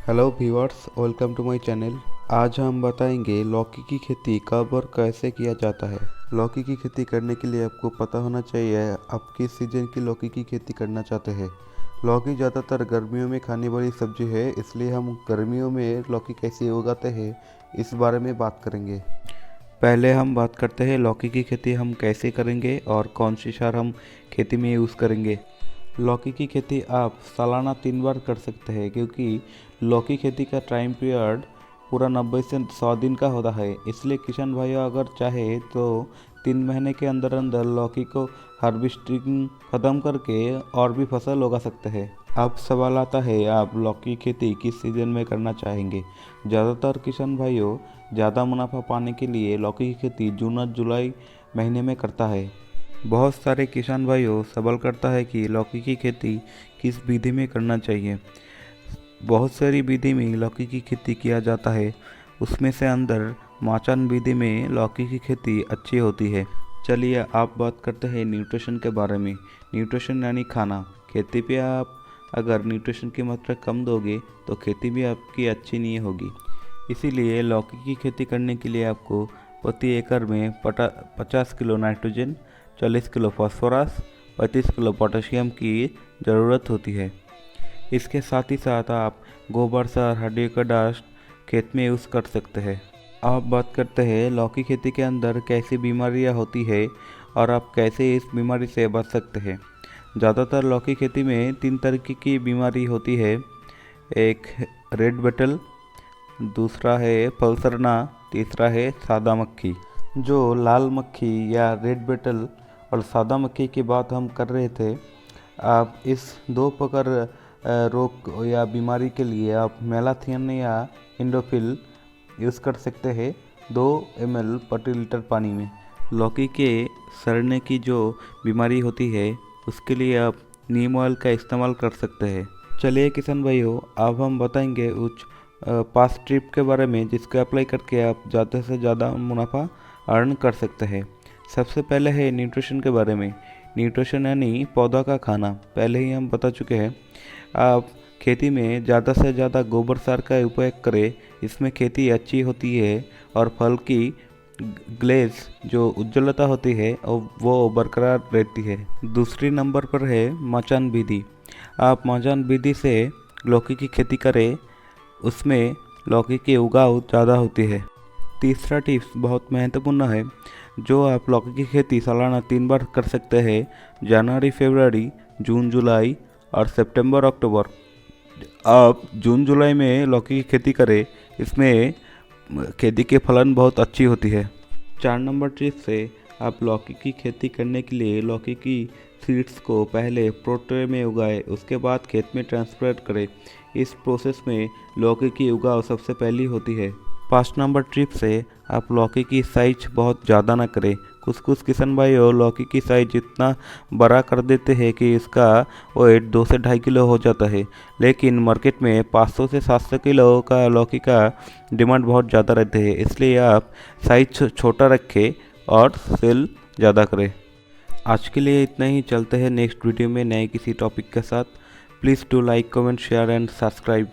Hello viewers, welcome to my channel. आज हम बताएंगे लौकी की खेती कब और कैसे किया जाता है। लौकी की खेती करने के लिए आपको पता होना चाहिए आप किस सीजन की लौकी की खेती करना चाहते हैं। लौकी ज़्यादातर गर्मियों में खाने वाली सब्जी है, इसलिए हम गर्मियों में लौकी कैसे उगाते हैं इस बारे में बात करेंगे। पहले हम बात करते हैं लौकी की खेती हम कैसे करेंगे और कौन सी सार हम खेती में यूज़ करेंगे। लौकी की खेती आप सालाना 3 बार कर सकते हैं, क्योंकि लौकी खेती का टाइम पीरियड पूरा 90 से 100 दिन का होता है। इसलिए किसान भाइयों अगर चाहे तो 3 महीने के अंदर अंदर लौकी को हार्वेस्टिंग ख़त्म करके और भी फसल उगा सकते हैं। अब सवाल आता है, आप लौकी की खेती किस सीज़न में करना चाहेंगे। ज़्यादातर किसान भाइयों ज़्यादा मुनाफा पाने के लिए लौकी की खेती जून और जुलाई महीने में करता है। बहुत सारे किसान भाइयों सवाल करता है कि लौकी की खेती किस विधि में करना चाहिए। बहुत सारी विधि में लौकी की खेती किया जाता है, उसमें से अंदर माचान विधि में लौकी की खेती अच्छी होती है। चलिए आप बात करते हैं न्यूट्रिशन के बारे में। न्यूट्रिशन यानी खाना। खेती पे आप अगर न्यूट्रिशन की मात्रा कम दोगे तो खेती भी आपकी अच्छी नहीं होगी। इसीलिए लौकी की खेती करने के लिए आपको प्रति एकड़ में 50 kilo nitrogen, 40 kilo phosphorus, 35 kilo potassium की ज़रूरत होती है। इसके साथ ही साथ आप गोबर सार, हड्डियों का डस्ट खेत में यूज़ कर सकते हैं। आप बात करते हैं लौकी खेती के अंदर कैसी बीमारियां होती है और आप कैसे इस बीमारी से बच सकते हैं। ज़्यादातर लौकी खेती में 3 तरीके की बीमारी होती है। एक रेड बेटल, दूसरा है फलसरना, तीसरा है सादा मक्खी। जो लाल मक्खी या रेड बेटल और सादा मक्खी की बात हम कर रहे थे, आप इस 2 प्रकार रोग या बीमारी के लिए आप मेलाथियन या इंडोफिल यूज़ कर सकते हैं 2 ml प्रति लीटर पानी में। लौकी के सड़ने की जो बीमारी होती है उसके लिए आप नीम ऑयल का इस्तेमाल कर सकते हैं। चलिए किसान भाइयों, अब हम बताएंगे उस 5 टिप के बारे में जिसको अप्लाई करके आप ज़्यादा से ज़्यादा मुनाफा अर्न कर सकते हैं। सबसे पहले है न्यूट्रिशन के बारे में। न्यूट्रिशन यानी पौधा का खाना, पहले ही हम बता चुके हैं। आप खेती में ज़्यादा से ज़्यादा गोबर सार का उपयोग करें, इसमें खेती अच्छी होती है और फल की ग्लेज जो उज्ज्वलता होती है वो बरकरार रहती है। दूसरी नंबर पर है माचान विधि। आप माचान विधि से लौकी की खेती करें, उसमें लौकी की उगाव ज़्यादा होती है। तीसरा टिप्स बहुत महत्वपूर्ण है, जो आप लौकी की खेती सालाना 3 बार कर सकते हैं, जनवरी फरवरी, जून जुलाई और सितंबर अक्टूबर। आप जून जुलाई में लौकी की खेती करें, इसमें खेती के फलन बहुत अच्छी होती है। 4 नंबर टिप्स से आप लौकी की खेती करने के लिए लौकी की सीड्स को पहले प्रोट्रे में उगाएं, उसके बाद खेत में ट्रांसप्लांट करें। इस प्रोसेस में लौकी की उगाव सबसे पहली होती है। 5 नंबर टिप से आप लौकी की साइज बहुत ज़्यादा ना करें। कुछ किसान भाइयों लौकी की साइज इतना बड़ा कर देते हैं कि इसका वेट 2 से 2.5 किलो हो जाता है, लेकिन मार्केट में 500 से 700 किलो का लौकी का डिमांड बहुत ज़्यादा रहते हैं। इसलिए आप साइज छोटा रखें और सेल ज़्यादा करें। आज के लिए इतना ही, चलते हैं नेक्स्ट वीडियो में नए किसी टॉपिक के साथ। Please do like, comment, share and subscribe.